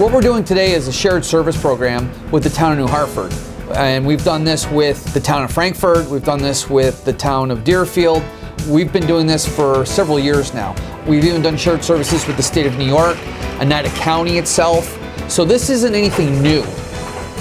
What we're doing today is a shared service program with the Town of New Hartford. And we've done this with the Town of Frankfort, we've done this with the Town of Deerfield. We've been doing this for several years now. We've even done shared services with the State of New York, Oneida County itself. So this isn't anything new.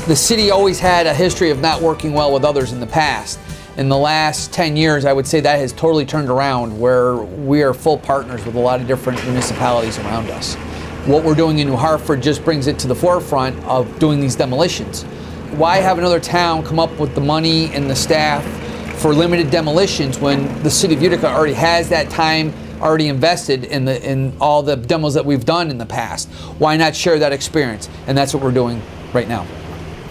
The city always had a history of not working well with others in the past. In the last 10 years, I would say that has totally turned around, where we are full partners with a lot of different municipalities around us. What we're doing in New Hartford just brings it to the forefront of doing these demolitions. Why have another town come up with the money and the staff for limited demolitions when the City of Utica already has that time already invested in all the demos that we've done in the past? Why not share that experience? And that's what we're doing right now.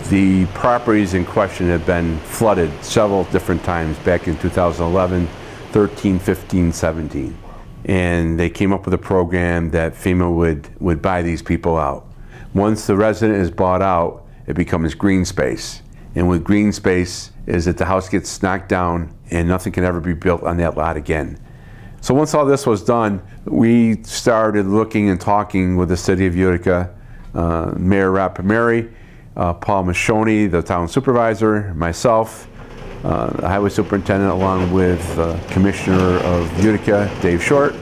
The properties in question have been flooded several different times back in 2011, 13, 15, 17. And they came up with a program that FEMA would buy these people out. Once the resident is bought out, it becomes green space. And with green space is that the house gets knocked down and nothing can ever be built on that lot again. So once all this was done, we started looking and talking with the City of Utica, Mayor Rob Mary, Paul Mashoni, the town supervisor, myself, the highway superintendent, along with Commissioner of Utica, Dave Short,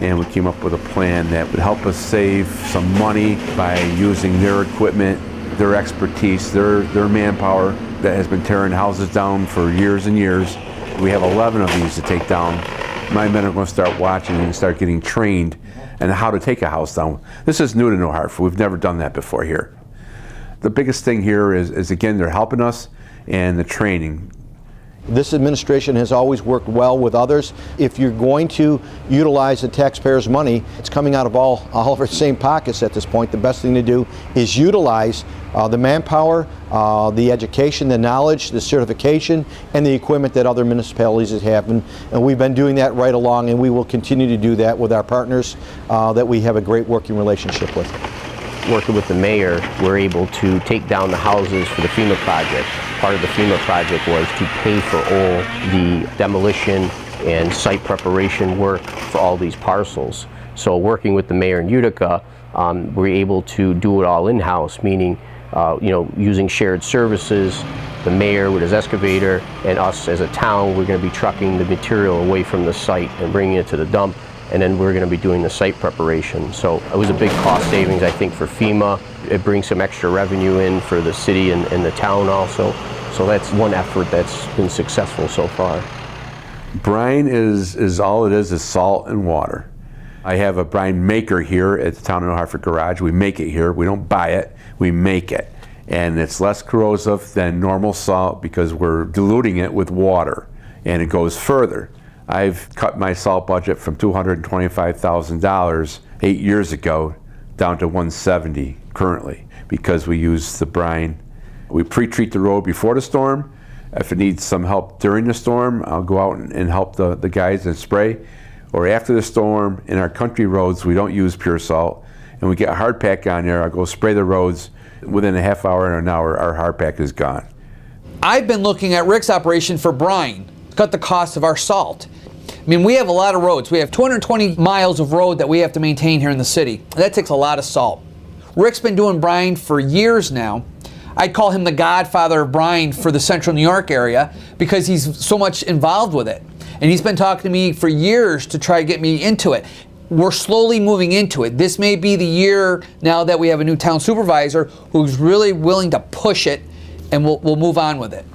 and we came up with a plan that would help us save some money by using their equipment, their expertise, their manpower that has been tearing houses down for years and years. We have 11 of these to take down. My men are going to start watching and start getting trained on how to take a house down. This is new to New Hartford. We've never done that before here. The biggest thing here is again, they're helping us and the training. This administration has always worked well with others. If you're going to utilize the taxpayers' money, it's coming out of all of our same pockets at this point. The best thing to do is utilize the manpower, the education, the knowledge, the certification, and the equipment that other municipalities have. And we've been doing that right along, and we will continue to do that with our partners that we have a great working relationship with. Working with the mayor, we're able to take down the houses for the FEMA project. Part of the FEMA project was to pay for all the demolition and site preparation work for all these parcels. So working with the mayor in Utica, we're able to do it all in-house, meaning using shared services, the mayor with his excavator, and us as a town, we're going to be trucking the material away from the site and bringing it to the dump. And then we're going to be doing the site preparation. So it was a big cost savings, I think, for FEMA. It brings some extra revenue in for the city and the town also. So that's one effort that's been successful so far. Brine is all it is salt and water. I have a brine maker here at the Town of New Hartford garage. We make it here. We don't buy it, we make it. And it's less corrosive than normal salt because we're diluting it with water, and it goes further. I've cut my salt budget from $225,000 8 years ago down to $170 currently because we use the brine. We pre-treat the road before the storm. If it needs some help during the storm, I'll go out and help the guys and spray. Or after the storm, in our country roads, we don't use pure salt. And we get a hard pack on there, I'll go spray the roads. Within a half hour and an hour, our hard pack is gone. I've been looking at Rick's operation for brine, cut the cost of our salt. I mean, we have a lot of roads. We have 220 miles of road that we have to maintain here in the city. That takes a lot of salt. Rick's been doing brine for years now. I'd call him the godfather of brine for the central New York area because he's so much involved with it. And he's been talking to me for years to try to get me into it. We're slowly moving into it. This may be the year now that we have a new town supervisor who's really willing to push it, and we'll move on with it.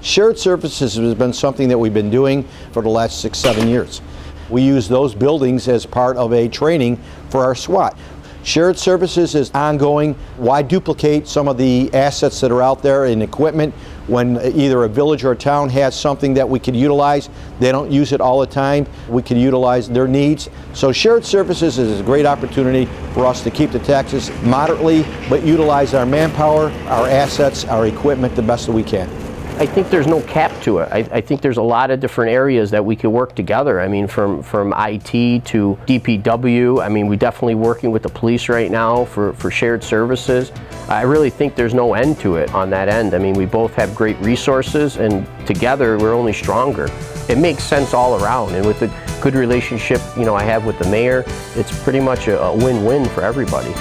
Shared services has been something that we've been doing for the last 6-7 years. We use those buildings as part of a training for our SWAT. Shared services is ongoing. Why duplicate some of the assets that are out there in equipment when either a village or a town has something that we could utilize? They don't use it all the time. We can utilize their needs. So shared services is a great opportunity for us to keep the taxes moderately, but utilize our manpower, our assets, our equipment the best that we can. I think there's no cap to it. I think there's a lot of different areas that we could work together. I mean, from IT to DPW. I mean, we're definitely working with the police right now for shared services. I really think there's no end to it on that end. I mean, we both have great resources, and together we're only stronger. It makes sense all around, and with the good relationship I have with the mayor, it's pretty much a win-win for everybody.